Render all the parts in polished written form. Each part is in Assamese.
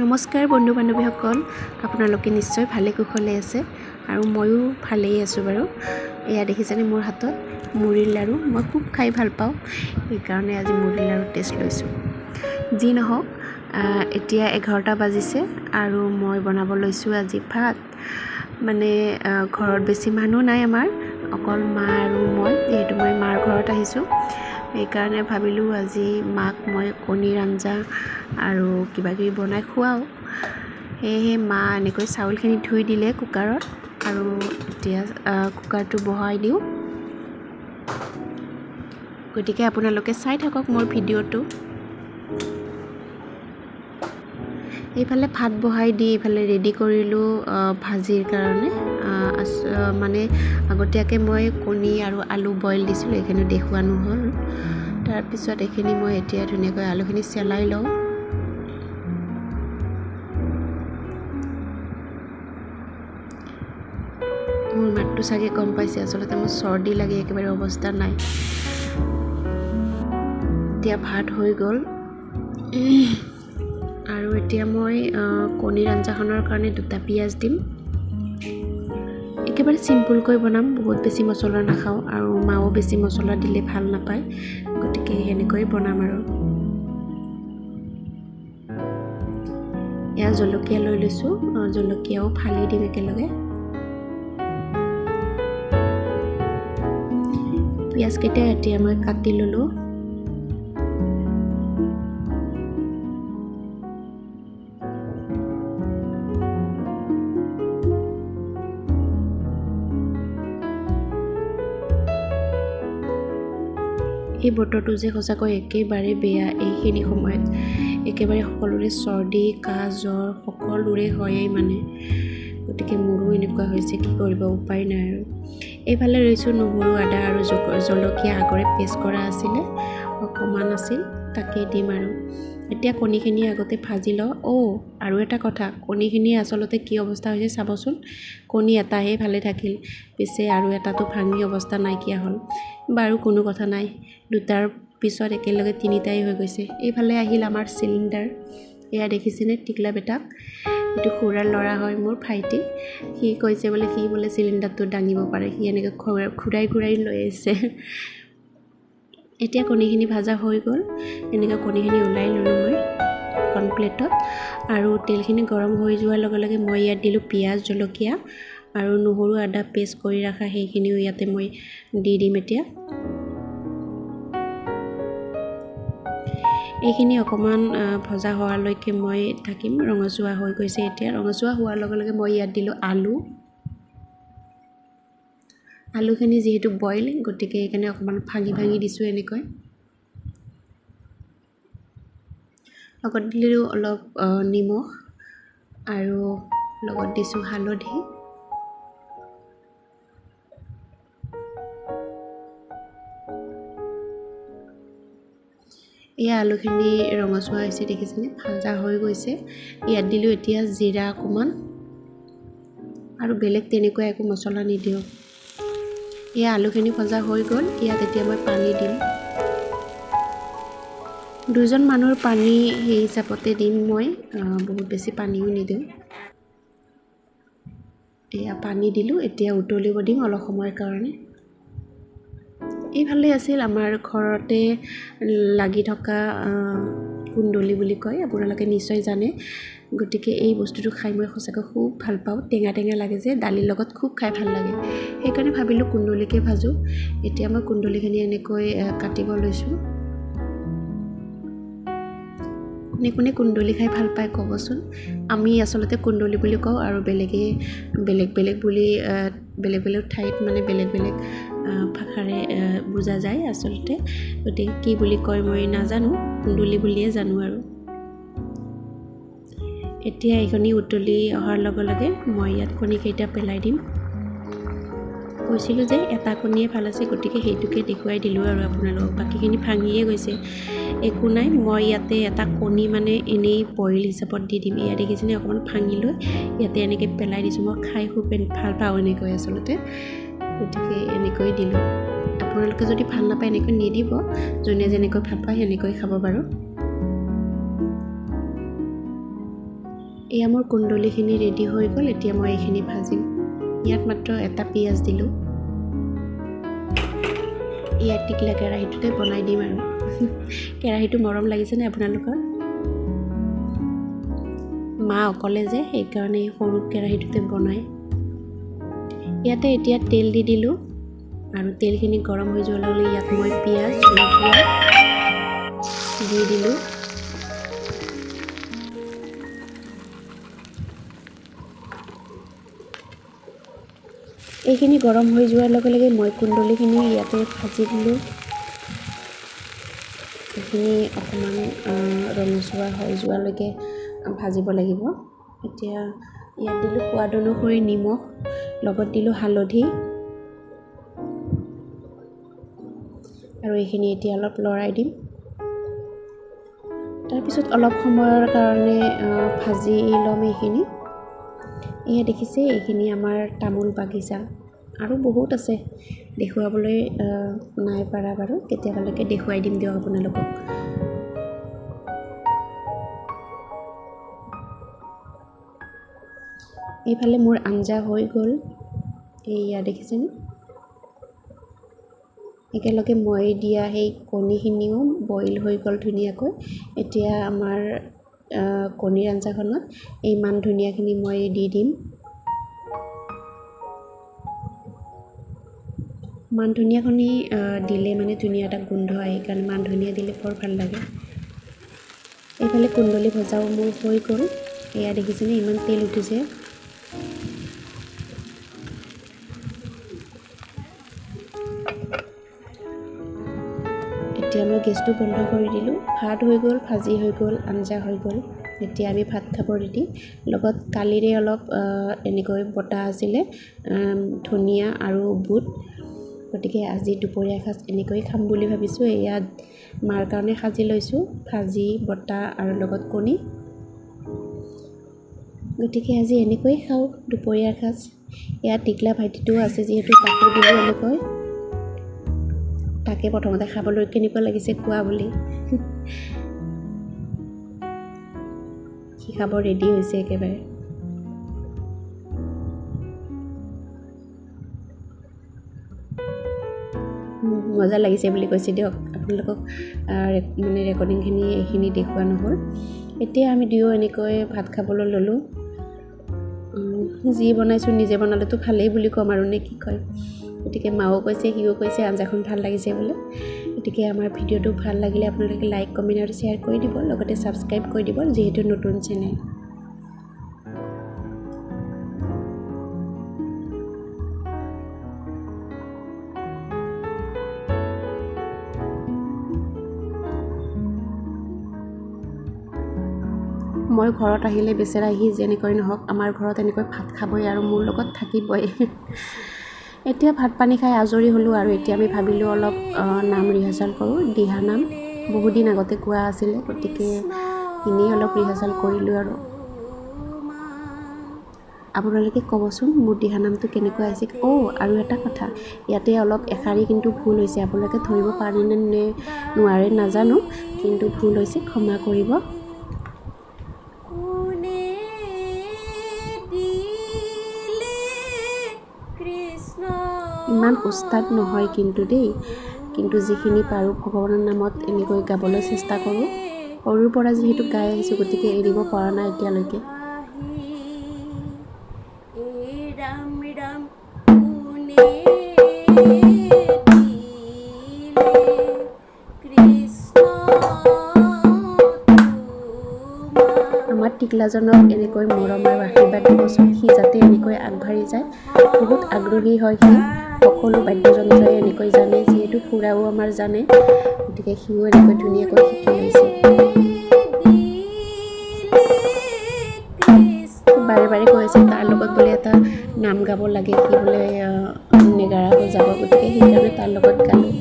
নমস্কাৰ বন্ধু বান্ধৱীসকল, আপোনালোকে নিশ্চয় ভালে কুশলে আছে আৰু ময়ো ভালেই আছোঁ বাৰু। এয়া দেখিছেনে মোৰ হাতত মুড়িৰ লাড়ু। মই খুব খাই ভাল পাওঁ, সেইকাৰণে আজি মুড়িৰ লাড়ু টেষ্ট লৈছোঁ। যি নহওক, এতিয়া 11টা বাজিছে আৰু মই বনাব লৈছোঁ আজি ভাত। মানে ঘৰত বেছি মানুহ নাই আমাৰ, অকল মা আৰু মই। যিহেতু মই মাৰ ঘৰত আহিছোঁ, সেইকাৰণে ভাবিলোঁ আজি মাক মই কণীৰ আঞ্জা আৰু কিবাকিবি বনাই খুৱাওঁ। সেয়েহে মা এনেকৈ চাউলখিনি ধুই দিলে কুকাৰত, আৰু এতিয়া কুকাৰটো বহাই দিওঁ। গতিকে আপোনালোকে চাই থাকক মোৰ ভিডিঅ'টো। এইফালে ভাত বহাই দি এইফালে ৰেডি কৰিলোঁ ভাজিৰ কাৰণে। মানে আগতীয়াকৈ মই কণী আৰু আলু বইল দিছিলোঁ, এইখিনি দেখুওৱা নহ'ল। তাৰপিছত এইখিনি মই এতিয়া ধুনীয়াকৈ আলুখিনি চেলাই লওঁ। মোৰ মাতটো চাগে গম পাইছে, আচলতে মোৰ চৰ্দি লাগি একেবাৰে অৱস্থা নাই। এতিয়া ভাত হৈ গ'ল আৰু এতিয়া মই কণীৰ আঞ্জাখনৰ কাৰণে 2টা পিঁয়াজ দিম। একেবাৰে চিম্পুলকৈ বনাম, বহুত বেছি মছলা নাখাওঁ আৰু মাও বেছি মছলা দিলে ভাল নাপায়, গতিকে সেনেকৈ বনাম আৰু। এয়া জলকীয়া লৈ লৈছোঁ, জলকীয়াও ফালি দিম একেলগে। পিঁয়াজকেইটা এতিয়া মই কাটি ল'লোঁ। এই বতৰটো যে সঁচাকৈ একেবাৰে বেয়া। এইখিনি সময়ত একেবাৰে সকলোৰে চৰ্দি, কাহ, জ্বৰ সকলোৰে হয়েই মানে। গতিকে মোৰো এনেকুৱা হৈছে, কি কৰিব, উপায় নাই আৰু। এইফালে ৰৈছোঁ নহৰু, আদা আৰু জলকীয়া আগৰে পেষ্ট কৰা আছিলে, অকণমান আছিল, তাকেই দিম আৰু। এতিয়া কণীখিনি আগতে ভাজি লওঁ। আৰু এটা কথা, কণীখিনি আচলতে কি অৱস্থা হৈছে চাবচোন। কণী এটাহে ভালে থাকিল, পিছে আৰু এটাটো ভাঙি অৱস্থা নাইকিয়া হ'ল। বাৰু কোনো কথা নাই, 2টাৰ পিছত একেলগে 3টাই হৈ গৈছে। এইফালে আহিল আমাৰ চিলিণ্ডাৰ। এয়া দেখিছেনে টিকলা বেটাক, এইটো খুৰাৰ ল'ৰা হয়, মোৰ ভাইটি। সি কৈছে বোলে সি চিলিণ্ডাৰটো দাঙিব পাৰে, সি এনেকৈ ঘূৰাই লৈ আহিছে। এতিয়া কণীখিনি ভাজা হৈ গ'ল। এনেকৈ কণীখিনি ওলাই ল'লোঁ মই এখন প্লেটত, আৰু তেলখিনি গৰম হৈ যোৱাৰ লগে লগে মই ইয়াত দিলোঁ পিঁয়াজ, জলকীয়া আৰু নহৰু, আদা পেষ্ট কৰি ৰখা, সেইখিনিও ইয়াতে মই দি দিম এতিয়া। এইখিনি অকণমান ভজা হোৱালৈকে মই থাকিম। ৰঙচুৱা হৈ গৈছে এতিয়া। ৰঙচুৱা হোৱাৰ লগে লগে মই ইয়াত দিলোঁ আলুখিনি যিহেতু বইল, গতিকে সেইকাৰণে অকণমান ভাঙি দিছোঁ এনেকৈ। লগত দিলোঁ অলপ নিমখ আৰু লগত দিছোঁ হালধি। এয়া আলুখিনি ৰঙচুৱা হৈছে, দেখিছেনে, ভাজা হৈ গৈছে। ইয়াত দিলোঁ এতিয়া জিৰা অকণমান, আৰু বেলেগ তেনেকুৱা একো মছলা নিদিওঁ। এয়া আলুখিনি ভজা হৈ গ'ল। ইয়াত এতিয়া মই পানী দিম। 2জন মানুহৰ পানী সেই হিচাপতে দিম মই, বহুত বেছি পানীও নিদিওঁ। এয়া পানী দিলোঁ, এতিয়া উতলিব দিম অলপ সময়ৰ কাৰণে। এইফালে আছিল আমাৰ ঘৰতে লাগি থকা কুন্দুলি বুলি কয়, আপোনালোকে নিশ্চয় জানে। গতিকে এই বস্তুটো খাই মই সঁচাকৈ খুব ভাল পাওঁ। টেঙা লাগে যে, দালিৰ লগত খুব খাই ভাল লাগে। সেইকাৰণে ভাবিলোঁ কুন্দুলিকে ভাজোঁ। এতিয়া মই কুন্দুলিখিনি এনেকৈ কাটিব লৈছোঁ। কোনে কুন্দুলি খাই ভাল পায় ক'বচোন। আমি আচলতে কুন্দুলি বুলি কওঁ, আৰু বেলেগে বেলেগ ঠাইত মানে বেলেগ ভাষাৰে বুজা যায় আচলতে। গতিকে কি বুলি কয় মই নাজানো, কুন্দুলি বুলিয়ে জানো আৰু। এতিয়া এইখিনি উতলি অহাৰ লগে লগে মই ইয়াত কণীকেইটা পেলাই দিম। কৈছিলোঁ যে এটা কণীয়ে ভাল আছে, গতিকে সেইটোকে দেখুৱাই দিলোঁ আৰু আপোনালোকক। বাকীখিনি ভাঙিয়ে গৈছে, একো নাই। মই ইয়াতে এটা কণী মানে এনেই বইল হিচাপত দি দিম। এয়া দেখিছেনে, অকণমান ভাঙি লৈ ইয়াতে এনেকৈ পেলাই দিছোঁ। মই খাই খুব ভাল পাওঁ এনেকৈ আচলতে, গতিকে এনেকৈ দিলোঁ। আপোনালোকে যদি ভাল নাপায় এনেকৈ নিদিব, যোনে যেনেকৈ ভাল পায় সেনেকৈ খাব বাৰু। এয়া মোৰ কুন্দুলিখিনি ৰেডি হৈ গ'ল। এতিয়া মই এইখিনি ভাজিম। ইয়াত মাত্ৰ এটা পিঁয়াজ দিলোঁ। ইয়াত টিকলা কেৰাহীটোতে বনাই দিম আৰু কেৰাহীটো মৰম লাগিছেনে আপোনালোকৰ? মা অকলে যে সেইকাৰণে সৰু কেৰাহীটোতে বনায়। ইয়াতে এতিয়া তেল দি দিলোঁ আৰু তেলখিনি গৰম হৈ যোৱাৰ লগে ইয়াত মই পিঁয়াজ জলকীয়া দি দিলোঁ। এইখিনি গৰম হৈ যোৱাৰ লগে লগে মই কুন্দুলিখিনি ইয়াতে ভাজি দিলোঁ। এইখিনি অকণমান ৰঙচুৱা হৈ যোৱালৈকে ভাজিব লাগিব। এতিয়া ইয়াত দিলোঁ সোৱাদ অনুসৰি নিমখ, লগত দিলোঁ হালধি আৰু এইখিনি এতিয়া অলপ লৰাই দিম। তাৰপিছত অলপ সময়ৰ কাৰণে ভাজি ল'ম এইখিনি। এয়া দেখিছে, এইখিনি আমাৰ তামোল বাগিচা আৰু বহুত আছে, দেখুৱাবলৈ নাই পাৰা বাৰু, কেতিয়াবালৈকে দেখুৱাই দিম দিয়ক আপোনালোকক। এইফালে মোৰ আঞ্জা হৈ গ'ল। এইয়া দেখিছেনে, একেলগে মই দিয়া সেই কণীখিনিও বইল হৈ গ'ল ধুনীয়াকৈ। এতিয়া আমাৰ কণীৰ আঞ্জাখনত এই মান ধনিয়াখিনি মই দি দিম। মান ধনিয়াখিনি দিলে মানে ধুনীয়া এটা গোন্ধ আহে, সেইকাৰণে মান ধনিয়া দিলে বৰ ভাল লাগে। এইফালে কুন্দুলি ভজাও মোৰ হৈ গ'ল। এয়া দেখিছেনে, ইমান তেল উঠিছে। এতিয়া মই গেছটো বন্ধ কৰি দিলোঁ। ভাত হৈ গ'ল, ভাজি হৈ গ'ল, আঞ্জা হৈ গ'ল। এতিয়া আমি ভাত খাব ৰেডি। লগত কালিৰে অলপ এনেকৈ বটা আছিলে, ধনিয়া আৰু বুট। গতিকে আজি দুপৰীয়া সাজ এনেকৈ খাম বুলি ভাবিছোঁ। এয়া মাৰ কাৰণে সাজি লৈছোঁ, ভাজি বটা আৰু লগত কণী। গতিকে আজি এনেকৈ খাওঁ দুপৰীয়াৰ সাজ। এয়া টিকলা ভাইটিটোও আছে, যিহেতু তাকো দিলোঁ এনেকৈ। তাকে প্ৰথমতে খাবলৈ কেনেকুৱা লাগিছে কোৱা বুলি। সি খাব ৰেডি হৈছে একেবাৰে। মজা লাগিছে বুলি কৈছে দিয়ক। আপোনালোকক মানে ৰেকৰ্ডিংখিনি এইখিনি দেখুওৱা নহ'ল। এতিয়া আমি দুয়ো এনেকৈ ভাত খাবলৈ ল'লোঁ। যি বনাইছোঁ নিজে বনালেতো ভালেই বুলি ক'ম আৰু নে কি কয়। গতিকে মাও কৈছে, সিও কৈছে আঞ্জাখন ভাল লাগিছে বোলে। গতিকে আমাৰ ভিডিঅ'টো ভাল লাগিলে আপোনালোকে লাইক, কমেণ্ট আৰু শ্বেয়াৰ কৰি দিব, লগতে ছাবস্ক্ৰাইব কৰি দিব, যিহেতু নতুন চেনেল। মই ঘৰত আহিলে বেচেৰা সি যেনেকৈ নহওক আমাৰ ঘৰত এনেকৈ ভাত খাবই আৰু মোৰ লগত থাকিবই। এতিয়া ভাত পানী খাই আজৰি হ'লোঁ আৰু এতিয়া আমি ভাবিলোঁ অলপ নাম ৰিহাৰ্চেল কৰোঁ, দিহা নাম। বহুত দিন আগতে গোৱা আছিলে, গতিকে এনেই অলপ ৰিহাৰ্চেল কৰিলোঁ আৰু। আপোনালোকে ক'বচোন মোৰ দিহা নামটো কেনেকুৱা আহিছে। আৰু এটা কথা, ইয়াতে অলপ এষাৰি কিন্তু ভুল হৈছে। আপোনালোকে ধৰিব পাৰিনে নে নোৱাৰে নাজানো, কিন্তু ভুল হৈছে, ক্ষমা কৰিব। ইমান উস্তাদ নহয় কিন্তু দেই, কিন্তু যিখিনি পাৰোঁ ভগৱানৰ নামত এনেকৈ গাবলৈ চেষ্টা কৰোঁ। সৰুৰ পৰা যিহেতু গাই আহিছোঁ, গতিকে এৰিব পৰা নাই এতিয়ালৈকে। আমাৰ টিকলাজনক এনেকৈ মৰম আৰু আশীৰ্বাদ দিবচোন, সি যাতে এনেকৈ আগবাঢ়ি যায়। বহুত আগ্ৰহী হয় সি, সকলো বাদ্যযন্ত্ৰই এনেকৈ জানে, যিহেতু খুৰাও আমাৰ জানে, গতিকে সিও এনেকৈ ধুনীয়াকৈ শিকি লৈছে। বাৰে বাৰে কৈ আছে তাৰ লগত বোলে এটা নাম গাব লাগে, সি বোলে নেগাৰা বজাব, গতিকে সেইকাৰণে তাৰ লগত গালোঁ।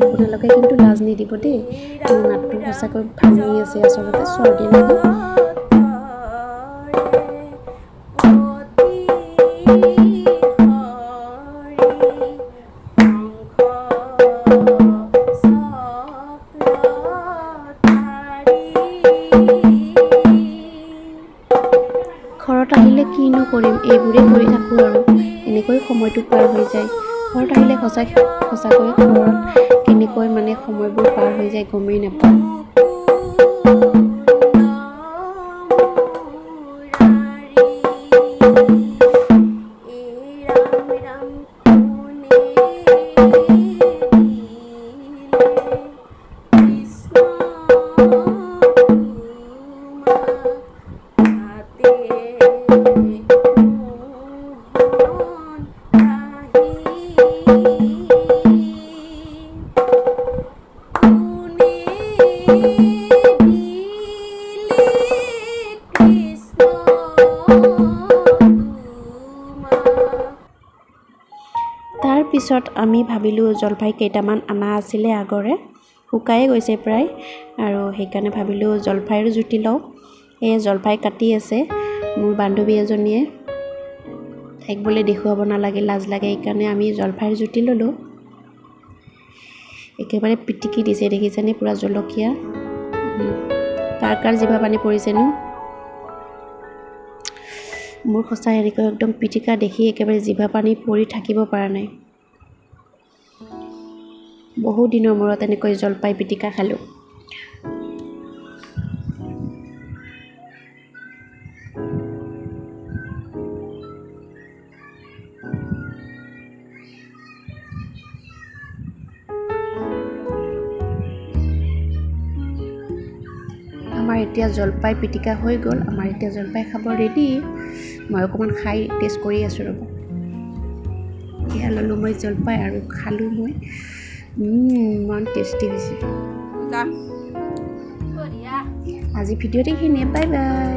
আপোনালোকে কিন্তু লাজ নিদিব দেই, মোৰ মাতটো সঁচাকৈ ভাঙি আছে, আচলতে চৰ্দি লাগে। কিনো কৰিম, এইবোৰেই কৰি থাকোঁ আৰু এনেকৈ সময়টো পাৰ হৈ যায়। ঘৰত আহিলে সঁচাকৈ ঘৰত কেনেকৈ মানে সময়বোৰ পাৰ হৈ যায় গমেই নাপাওঁ। তাৰ পিছত আমি ভাবিলোঁ জলফাই কেইটামান অনা আছিলে আগৰে, শুকায়ে গৈছে প্ৰায়, আৰু সেইকাৰণে ভাবিলোঁ জলফাইৰো জুতি লওঁ। এই জলফাই কাটি আছে মোৰ বান্ধৱী এজনীয়ে, তাইক বোলে দেখুৱাব নালাগে, লাজ লাগে, সেইকাৰণে আমি জলফাইৰ জুতি ল'লোঁ। একেবাৰে পিটিকি দিছে, দেখিছেনে পুৰা জলকীয়া। কাৰ জিভা পানী পৰিছেনো। মোৰ সঁচাই এনেকৈ একদম পিটিকা দেখি একেবাৰে জিভা পানী পৰি থাকিব পৰা নাই। বহু দিনৰ মূৰত এনেকৈ জলফাই পিটিকা খালোঁ। আমাৰ এতিয়া জলফাই পিটিকা হৈ গ'ল, আমাৰ এতিয়া জলফাই খাব ৰেডি। মই অকণমান খাই টেষ্ট কৰি আছোঁ ৰ'ব। এয়া ল'লোঁ মই জলফাই আৰু খালোঁ মই। ইমান টেষ্টি হৈছে। আজি ভিডিঅ'টো এইখিনিয়ে, বাই বাই।